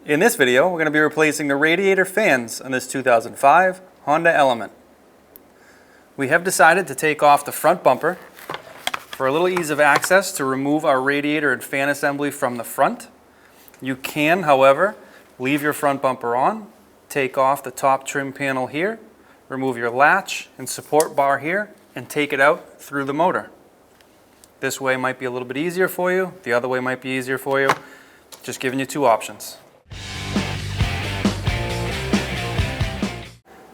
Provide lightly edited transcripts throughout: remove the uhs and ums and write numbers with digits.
In this video, we're going to be replacing the radiator fans on this 2005 Honda Element. We have decided to take off the front bumper for a little ease of access to remove our radiator and fan assembly from the front. You can, however, leave your front bumper on, take off the top trim panel here, remove your latch and support bar here, and take it out through the motor. This way might be a little bit easier for you, the other way might be easier for you. Just giving you two options.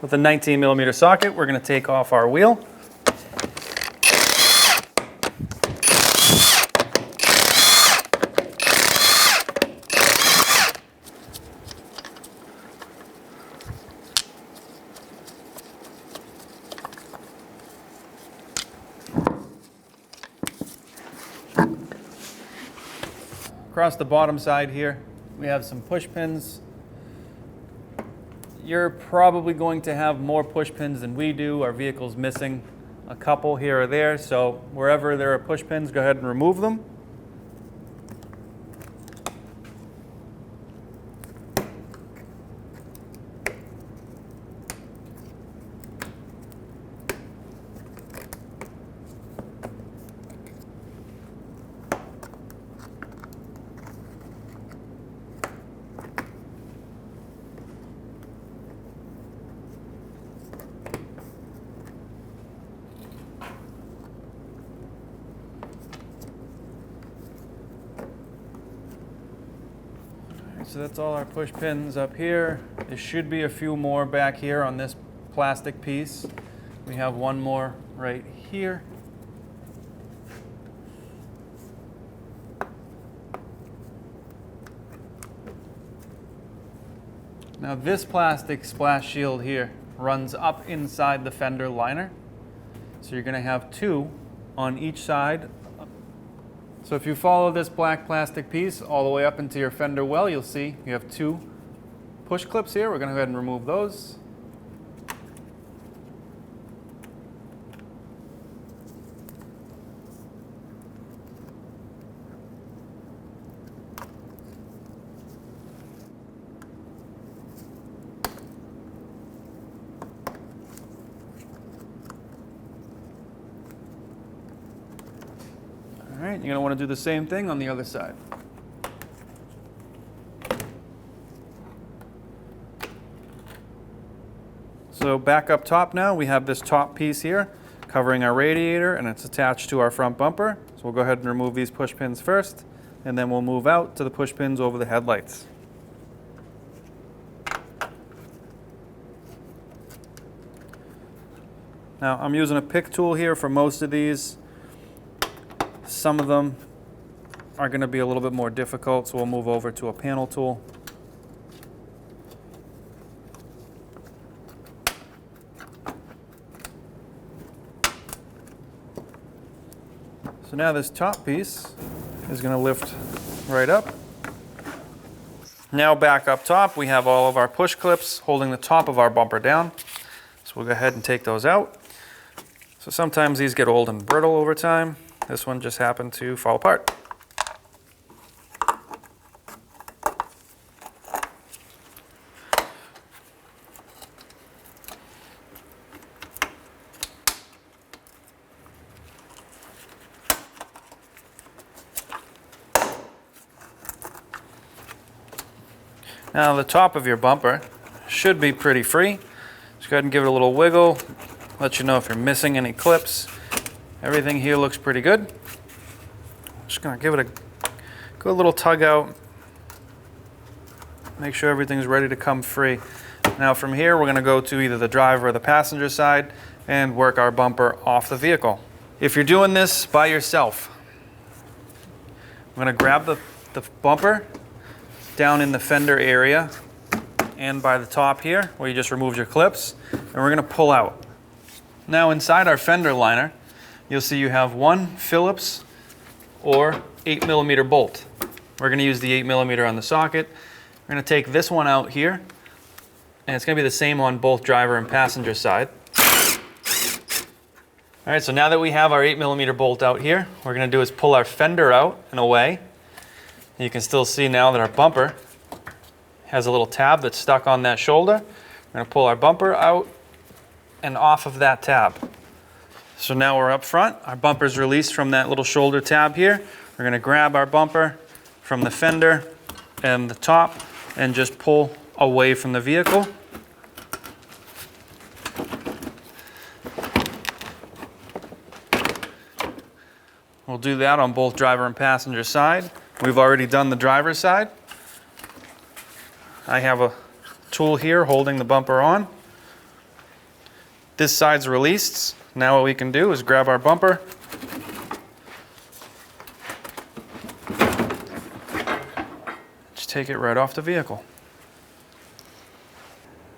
With a 19mm socket, we're going to take off our wheel. Across the bottom side here, we have some push pins. You're probably going to have more push pins than we do. Our vehicle's missing a couple here or there, so wherever there are push pins, go ahead and remove them. So that's all our push pins up here. There should be a few more back here on this plastic piece. We have one more right here. Now this plastic splash shield here runs up inside the fender liner. So you're going to have two on each side. So if you follow this black plastic piece all the way up into your fender well, you'll see you have two push clips here. We're going to go ahead and remove those. All right, you're going to want to do the same thing on the other side. So back up top now, we have this top piece here covering our radiator, and it's attached to our front bumper. So we'll go ahead and remove these push pins first, and then we'll move out to the push pins over the headlights. Now I'm using a pick tool here for most of these. Some of them are going to be a little bit more difficult, so we'll move over to a panel tool. So now this top piece is going to lift right up. Now back up top, we have all of our push clips holding the top of our bumper down. So we'll go ahead and take those out. So sometimes these get old and brittle over time. This one just happened to fall apart. Now the top of your bumper should be pretty free. Just go ahead and give it a little wiggle, let you know if you're missing any clips. Everything here looks pretty good. Just gonna give it a good little tug out. Make sure everything's ready to come free. Now from here, we're gonna go to either the driver or the passenger side and work our bumper off the vehicle. If you're doing this by yourself, I'm gonna grab the bumper down in the fender area and by the top here, where you just removed your clips, and we're gonna pull out. Now inside our fender liner, you'll see you have one Phillips or 8mm bolt. We're going to use the 8mm on the socket. We're going to take this one out here, and it's going to be the same on both driver and passenger side. All right, so now that we have our 8mm bolt out here, what we're going to do is pull our fender out and away. You can still see now that our bumper has a little tab that's stuck on that shoulder. We're going to pull our bumper out and off of that tab. So now we're up front. Our bumper's released from that little shoulder tab here. We're going to grab our bumper from the fender and the top and just pull away from the vehicle. We'll do that on both driver and passenger side. We've already done the driver's side. I have a tool here holding the bumper on. This side's released. Now what we can do is grab our bumper, just take it right off the vehicle.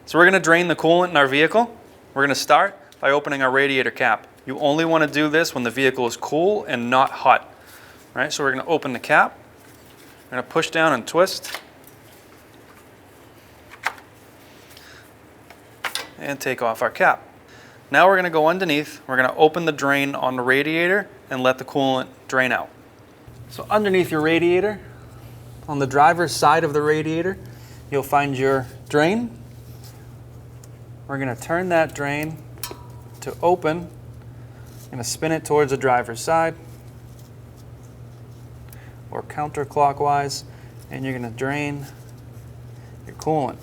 So we're going to drain the coolant in our vehicle. We're going to start by opening our radiator cap. You only want to do this when the vehicle is cool and not hot. Right? So we're going to open the cap. We're going to push down and twist. And take off our cap. Now we're going to go underneath. We're going to open the drain on the radiator and let the coolant drain out. So underneath your radiator, on the driver's side of the radiator, you'll find your drain. We're going to turn that drain to open. I'm going to spin it towards the driver's side or counterclockwise, and you're going to drain your coolant.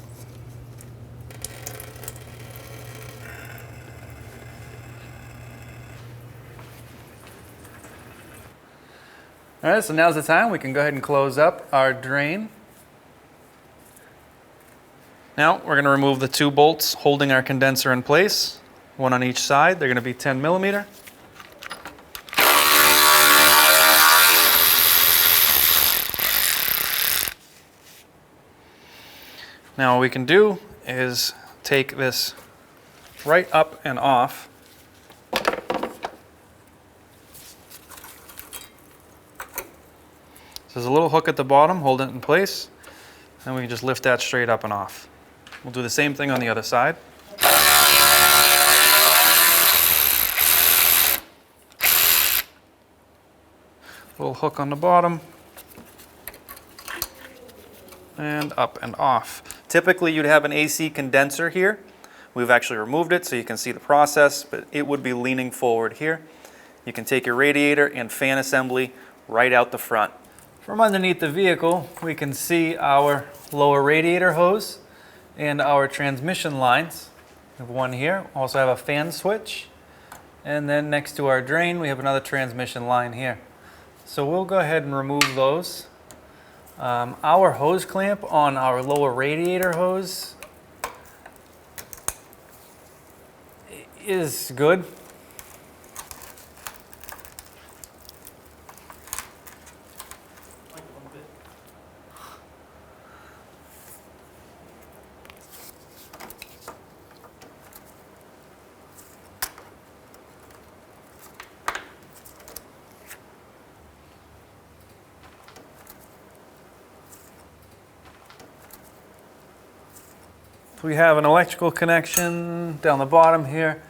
All right, so now's the time we can go ahead and close up our drain. Now we're going to remove the two bolts holding our condenser in place, one on each side. They're going to be 10 millimeter. Now what we can do is take this right up and off. So there's a little hook at the bottom, hold it in place, and we can just lift that straight up and off. We'll do the same thing on the other side. Little hook on the bottom, and up and off. Typically you'd have an AC condenser here. We've actually removed it so you can see the process, but it would be leaning forward here. You can take your radiator and fan assembly right out the front. From underneath the vehicle, we can see our lower radiator hose and our transmission lines. We have one here. Also have a fan switch. And then next to our drain, we have another transmission line here. So we'll go ahead and remove those. Our hose clamp on our lower radiator hose is good. We have an electrical connection down the bottom here.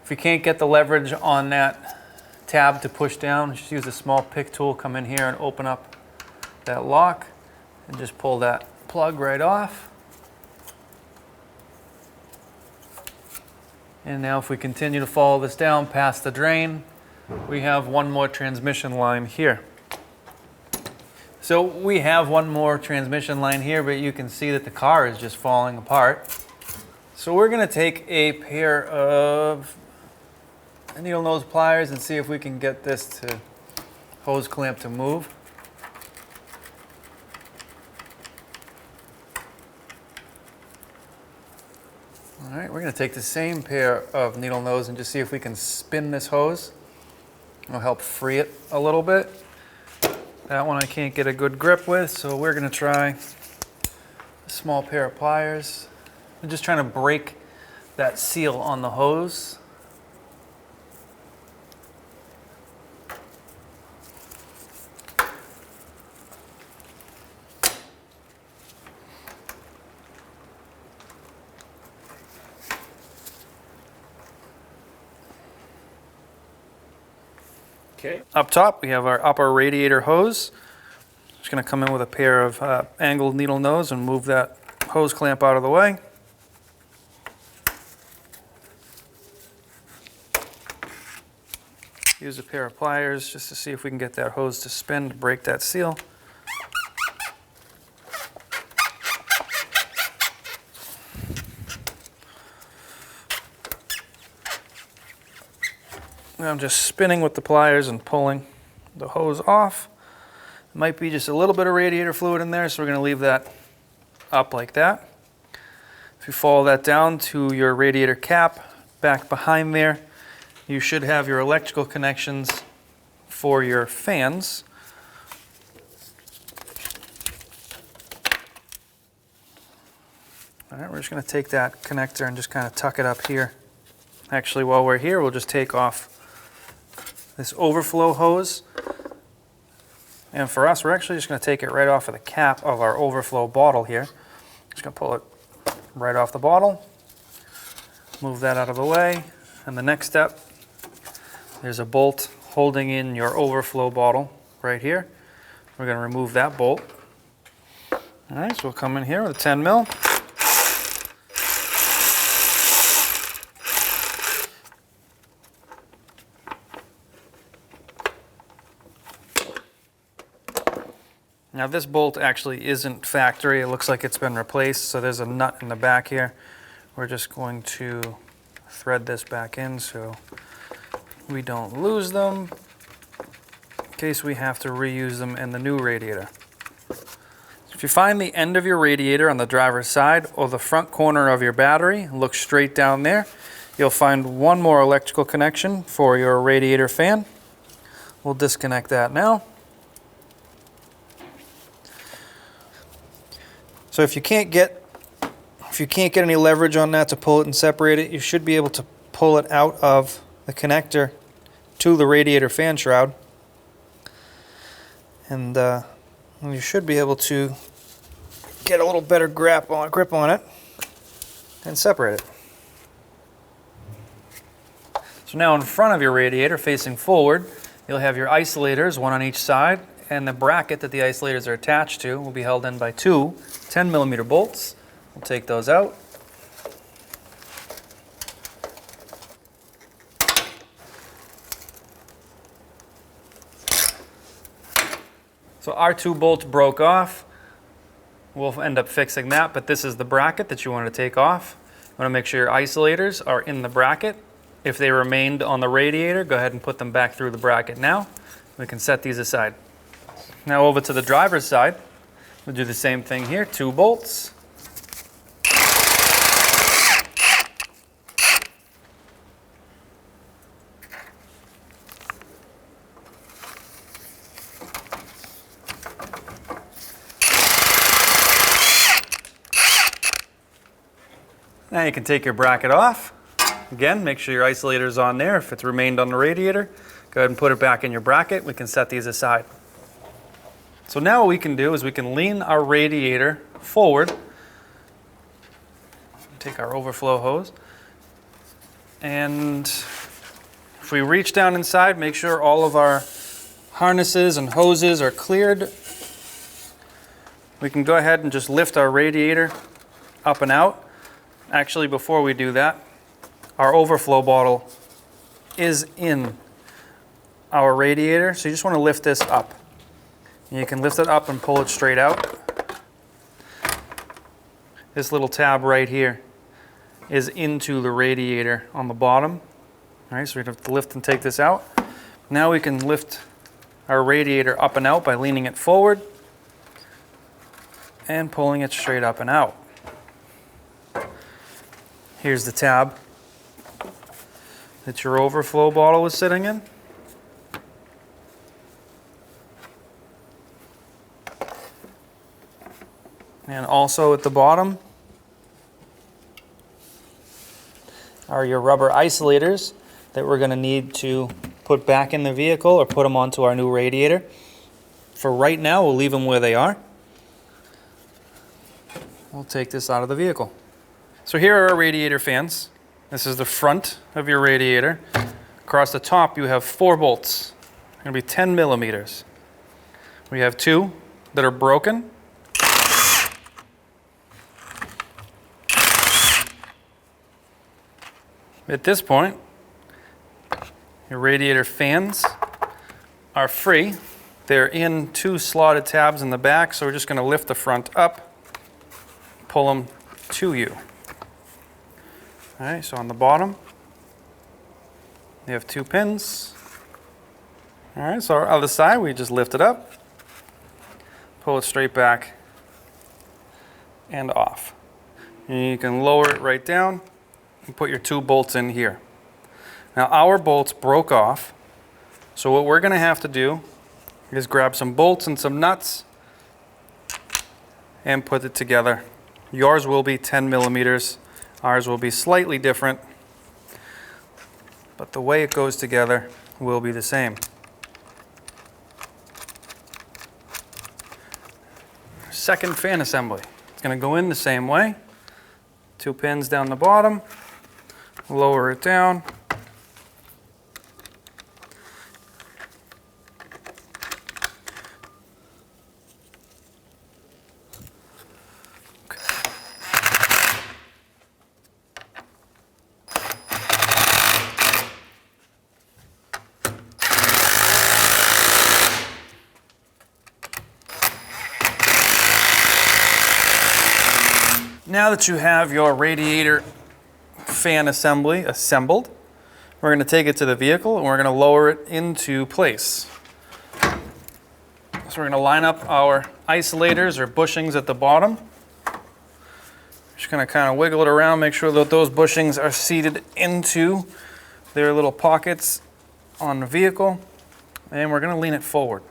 If you can't get the leverage on that tab to push down, just use a small pick tool, come in here and open up that lock and just pull that plug right off. And now if we continue to follow this down past the drain, we have one more transmission line here. So we have one more transmission line here, but you can see that the car is just falling apart. So we're going to take a pair of needle nose pliers and see if we can get this to hose clamp to move. All right, we're going to take the same pair of needle nose and just see if we can spin this hose. It'll help free it a little bit. That one I can't get a good grip with, so we're going to try a small pair of pliers. I'm just trying to break that seal on the hose. Okay. Up top, we have our upper radiator hose. Just going to come in with a pair of angled needle nose and move that hose clamp out of the way. Use a pair of pliers just to see if we can get that hose to spin to break that seal. Now I'm just spinning with the pliers and pulling the hose off. It might be just a little bit of radiator fluid in there, so we're going to leave that up like that. If you follow that down to your radiator cap, back behind there, you should have your electrical connections for your fans. All right, we're just going to take that connector and just kind of tuck it up here. Actually, while we're here, we'll just take off this overflow hose. And for us, we're actually just going to take it right off of the cap of our overflow bottle here. Just going to pull it right off the bottle. Move that out of the way. And the next step, there's a bolt holding in your overflow bottle right here. We're going to remove that bolt. All right, so we'll come in here with a 10 mil. Now this bolt actually isn't factory. It looks like it's been replaced, so there's a nut in the back here. We're just going to thread this back in so we don't lose them in case we have to reuse them in the new radiator. If you find the end of your radiator on the driver's side or the front corner of your battery, look straight down there. You'll find one more electrical connection for your radiator fan. We'll disconnect that now. So if you can't get any leverage on that to pull it and separate it, you should be able to pull it out of the connector to the radiator fan shroud. And you should be able to get a little better grip on it and separate it. So now in front of your radiator, facing forward, you'll have your isolators, one on each side, and the bracket that the isolators are attached to will be held in by two 10mm bolts. We'll take those out. So our two bolts broke off. We'll end up fixing that, but this is the bracket that you want to take off. You want to make sure your isolators are in the bracket. If they remained on the radiator, go ahead and put them back through the bracket now. We can set these aside. Now over to the driver's side. We'll do the same thing here, two bolts. Now you can take your bracket off. Again, make sure your isolator is on there. If it's remained on the radiator, go ahead and put it back in your bracket. We can set these aside. So now what we can do is we can lean our radiator forward. Take our overflow hose. And if we reach down inside, make sure all of our harnesses and hoses are cleared. We can go ahead and just lift our radiator up and out. Actually, before we do that, our overflow bottle is in our radiator, so you just want to lift this up. And you can lift it up and pull it straight out. This little tab right here is into the radiator on the bottom. All right, so we have to lift and take this out. Now we can lift our radiator up and out by leaning it forward and pulling it straight up and out. Here's the tab that your overflow bottle was sitting in. And also at the bottom are your rubber isolators that we're going to need to put back in the vehicle or put them onto our new radiator. For right now, we'll leave them where they are. We'll take this out of the vehicle. So here are our radiator fans. This is the front of your radiator. Across the top, you have 4 bolts. They're going to be 10 millimeters. We have 2 that are broken. At this point, your radiator fans are free. They're in 2 slotted tabs in the back, so we're just going to lift the front up, pull them to you. All right, so on the bottom, you have 2 pins. All right, so our other side, we just lift it up, pull it straight back and off. And you can lower it right down and put your 2 bolts in here. Now our bolts broke off, so what we're going to have to do is grab some bolts and some nuts and put it together. Yours will be 10 millimeters, ours will be slightly different, but the way it goes together will be the same. Second fan assembly. It's going to go in the same way. 2 pins down the bottom, lower it down. Now that you have your radiator fan assembly assembled, we're going to take it to the vehicle and we're going to lower it into place. So we're going to line up our isolators or bushings at the bottom. Just going to kind of wiggle it around, make sure that those bushings are seated into their little pockets on the vehicle, and we're going to lean it forward.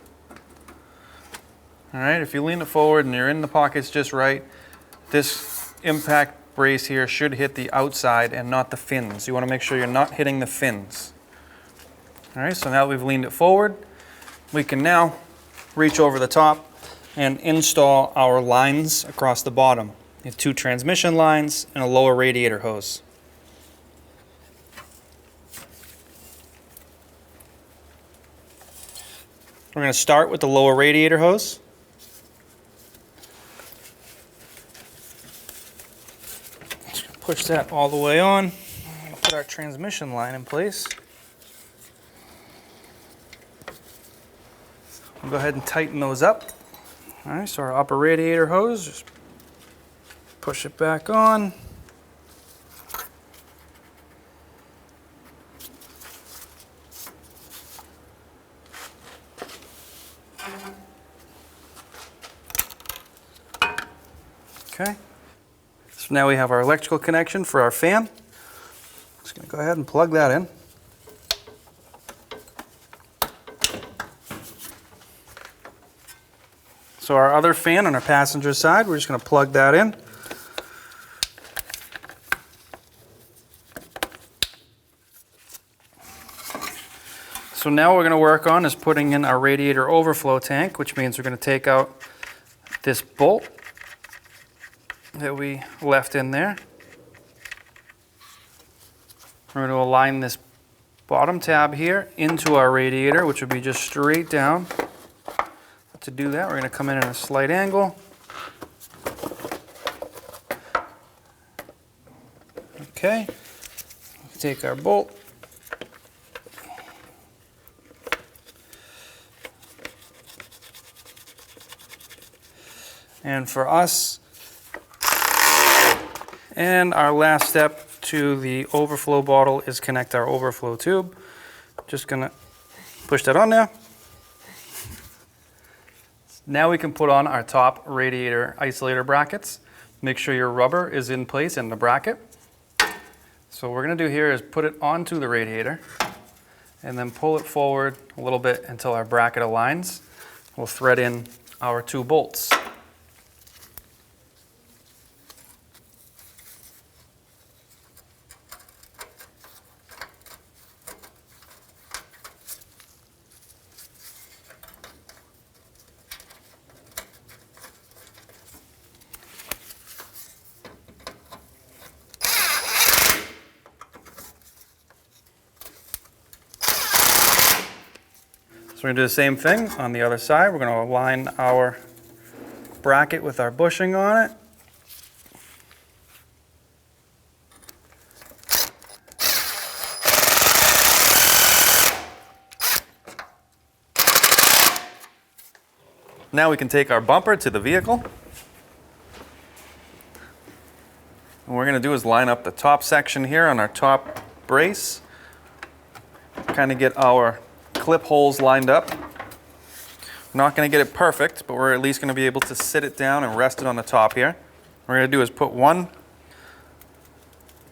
All right, if you lean it forward and you're in the pockets just right, this impact brace here should hit the outside and not the fins. You want to make sure you're not hitting the fins. All right, so now that we've leaned it forward, we can now reach over the top and install our lines across the bottom. You have 2 transmission lines and a lower radiator hose. We're going to start with the lower radiator hose. Push that all the way on. Put our transmission line in place. We'll go ahead and tighten those up. All right, so our upper radiator hose, just push it back on. Okay. So now we have our electrical connection for our fan. Just going to go ahead and plug that in. So our other fan on our passenger side, we're just going to plug that in. So now what we're going to work on is putting in our radiator overflow tank, which means we're going to take out this bolt that we left in there. We're going to align this bottom tab here into our radiator, which would be just straight down. To do that, we're going to come in at a slight angle. Okay, take our bolt. And for us, and our last step to the overflow bottle is connect our overflow tube. Just gonna push that on there. Now we can put on our top radiator isolator brackets. Make sure your rubber is in place in the bracket. So what we're gonna do here is put it onto the radiator and then pull it forward a little bit until our bracket aligns. We'll thread in our 2 bolts. So we're going to do the same thing on the other side. We're going to align our bracket with our bushing on it. Now we can take our bumper to the vehicle. And what we're going to do is line up the top section here on our top brace. Kind of get our clip holes lined up. We're not going to get it perfect, but we're at least going to be able to sit it down and rest it on the top here. What we're going to do is put one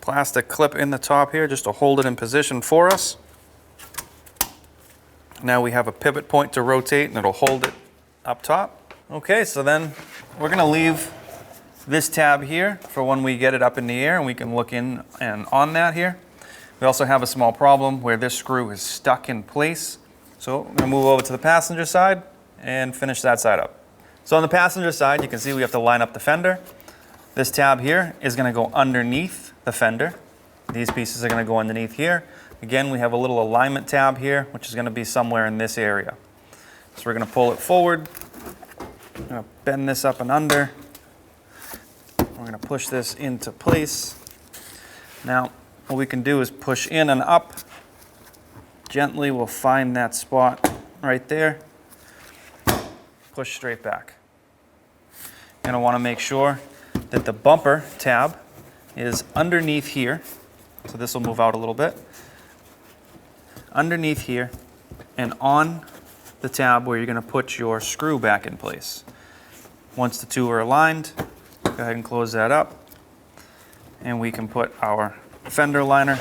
plastic clip in the top here just to hold it in position for us. Now we have a pivot point to rotate and it'll hold it up top. Okay, so then we're going to leave this tab here for when we get it up in the air and we can look in and on that here. We also have a small problem where this screw is stuck in place. So we're going to move over to the passenger side and finish that side up. So on the passenger side, you can see we have to line up the fender. This tab here is going to go underneath the fender. These pieces are going to go underneath here. Again, we have a little alignment tab here, which is going to be somewhere in this area. So we're going to pull it forward. We're going to bend this up and under. We're going to push this into place. Now, what we can do is push in and up. Gently, we'll find that spot right there. Push straight back. And I want to make sure that the bumper tab is underneath here. So this will move out a little bit. Underneath here and on the tab where you're going to put your screw back in place. Once the two are aligned, go ahead and close that up. And we can put our fender liner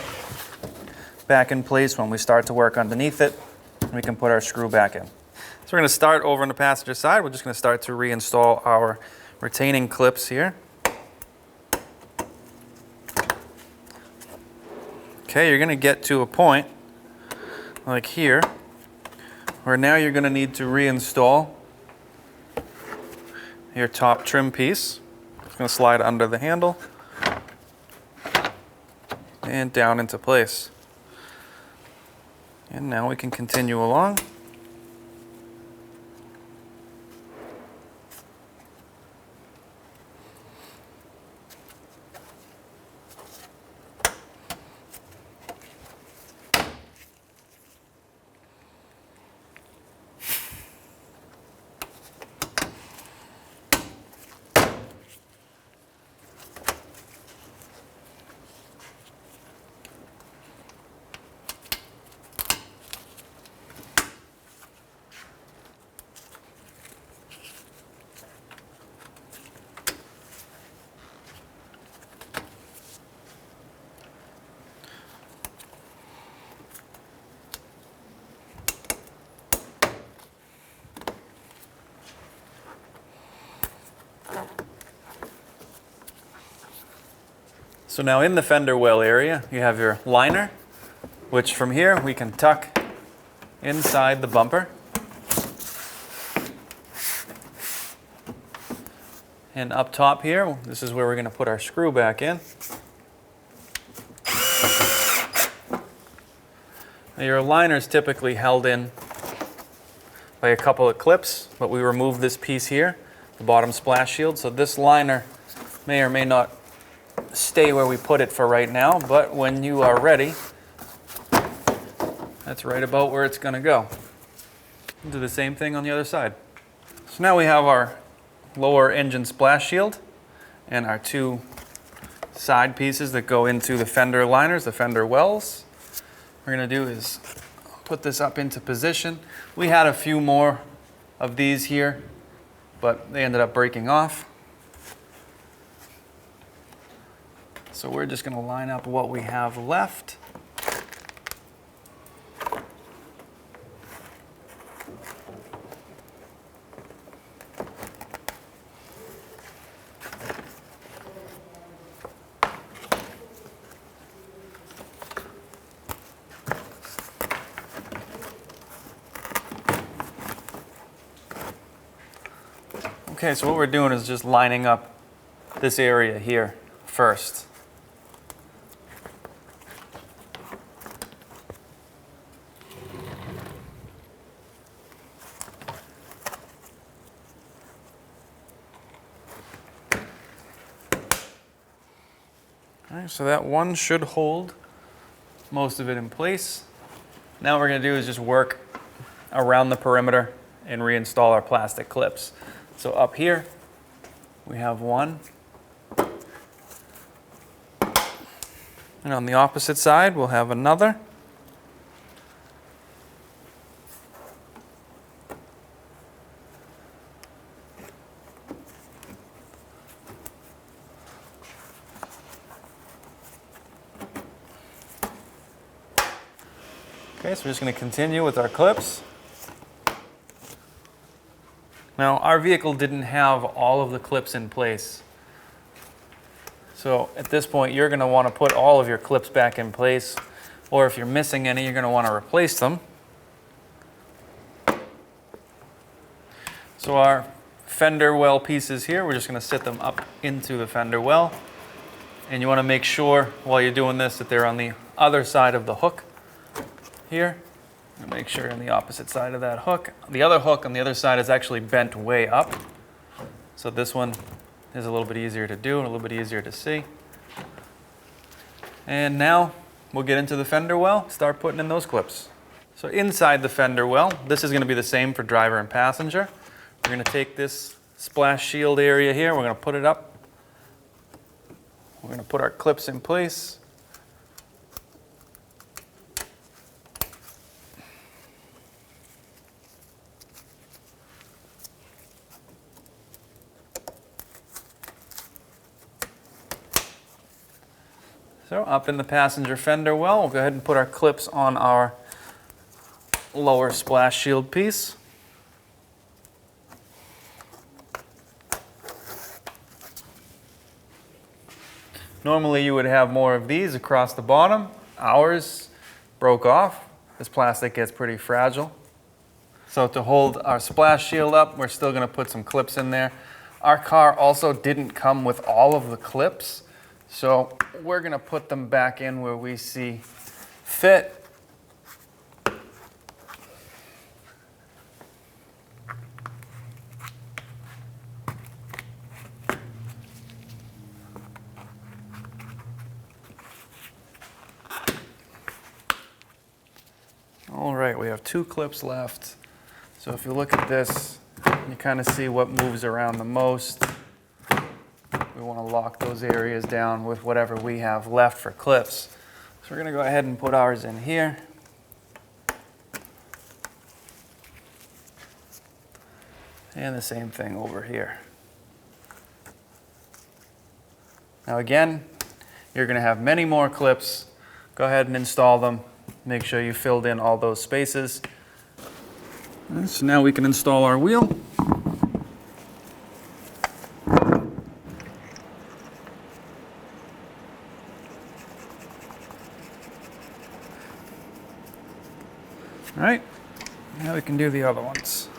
back in place when we start to work underneath it. And we can put our screw back in. So we're going to start over on the passenger side. We're just going to start to reinstall our retaining clips here. Okay, you're going to get to a point like here where now you're going to need to reinstall your top trim piece. It's going to slide under the handle and down into place. And now we can continue along. So now in the fender well area, you have your liner, which from here we can tuck inside the bumper. And up top here, this is where we're going to put our screw back in. Now your liner is typically held in by a couple of clips, but we removed this piece here, the bottom splash shield, so this liner may or may not stay where we put it for right now, but when you are ready, that's right about where it's going to go. We'll do the same thing on the other side. So now we have our lower engine splash shield and our two side pieces that go into the fender liners, the fender wells. What we're going to do is put this up into position. We had a few more of these here, but they ended up breaking off. So we're just going to line up what we have left. Okay, so what we're doing is just lining up this area here first. All right, so that one should hold most of it in place. Now what we're going to do is just work around the perimeter and reinstall our plastic clips. So up here, we have one. And on the opposite side, we'll have another. Okay, so we're just going to continue with our clips. Now, our vehicle didn't have all of the clips in place. So at this point, you're going to want to put all of your clips back in place, or if you're missing any, you're going to want to replace them. So our fender well pieces here, we're just going to sit them up into the fender well. And you want to make sure while you're doing this that they're on the other side of the hook here. And make sure you're on the opposite side of that hook. The other hook on the other side is actually bent way up. So this one is a little bit easier to do and a little bit easier to see. And now we'll get into the fender well, start putting in those clips. So inside the fender well, this is going to be the same for driver and passenger. We're going to take this splash shield area here, we're going to put it up. We're going to put our clips in place. So up in the passenger fender well, we'll go ahead and put our clips on our lower splash shield piece. Normally you would have more of these across the bottom. Ours broke off. This plastic gets pretty fragile. So to hold our splash shield up, we're still going to put some clips in there. Our car also didn't come with all of the clips. So we're going to put them back in where we see fit. All right, we have 2 clips left. So if you look at this, you kind of see what moves around the most. We want to lock those areas down with whatever we have left for clips. So we're going to go ahead and put ours in here. And the same thing over here. Now again, you're going to have many more clips. Go ahead and install them. Make sure you filled in all those spaces. And so now we can install our wheel. All right, now we can do the other ones.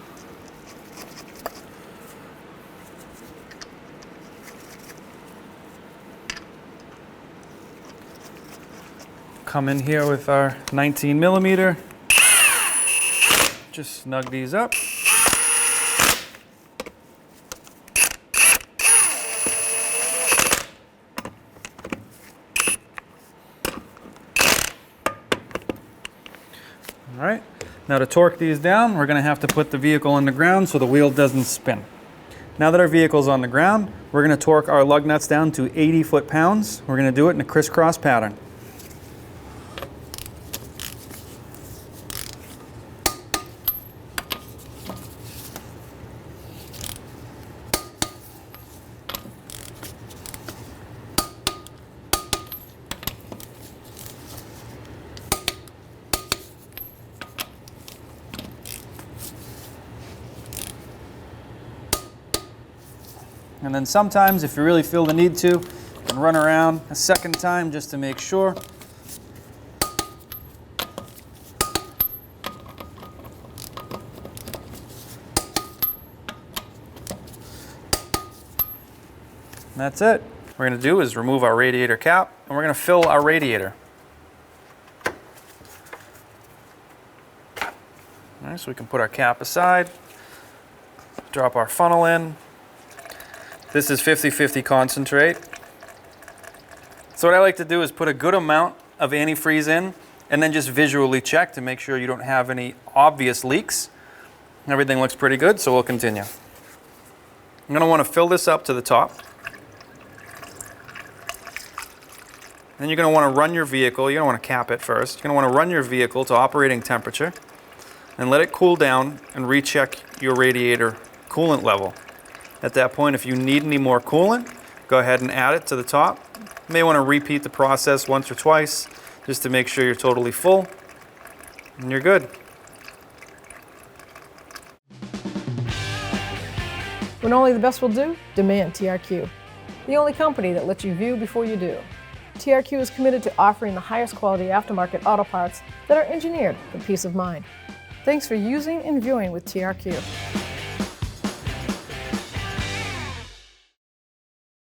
Come in here with our 19 millimeter. Just snug these up. All right, now to torque these down, we're going to have to put the vehicle on the ground so the wheel doesn't spin. Now that our vehicle's on the ground, we're going to torque our lug nuts down to 80 foot-pounds. We're going to do it in a crisscross pattern. And then sometimes, if you really feel the need to, you can run around a second time just to make sure. And that's it. What we're going to do is remove our radiator cap, and we're going to fill our radiator. All right, so we can put our cap aside, drop our funnel in. This is 50-50 concentrate. So what I like to do is put a good amount of antifreeze in and then just visually check to make sure you don't have any obvious leaks. Everything looks pretty good, so we'll continue. I'm going to want to fill this up to the top. Then you're going to want to run your vehicle. You're going to want to cap it first. You're going to want to run your vehicle to operating temperature and let it cool down and recheck your radiator coolant level. At that point, if you need any more coolant, go ahead and add it to the top. You may want to repeat the process once or twice just to make sure you're totally full, and you're good. When only the best will do, demand TRQ. The only company that lets you view before you do. TRQ is committed to offering the highest quality aftermarket auto parts that are engineered for peace of mind. Thanks for using and viewing with TRQ.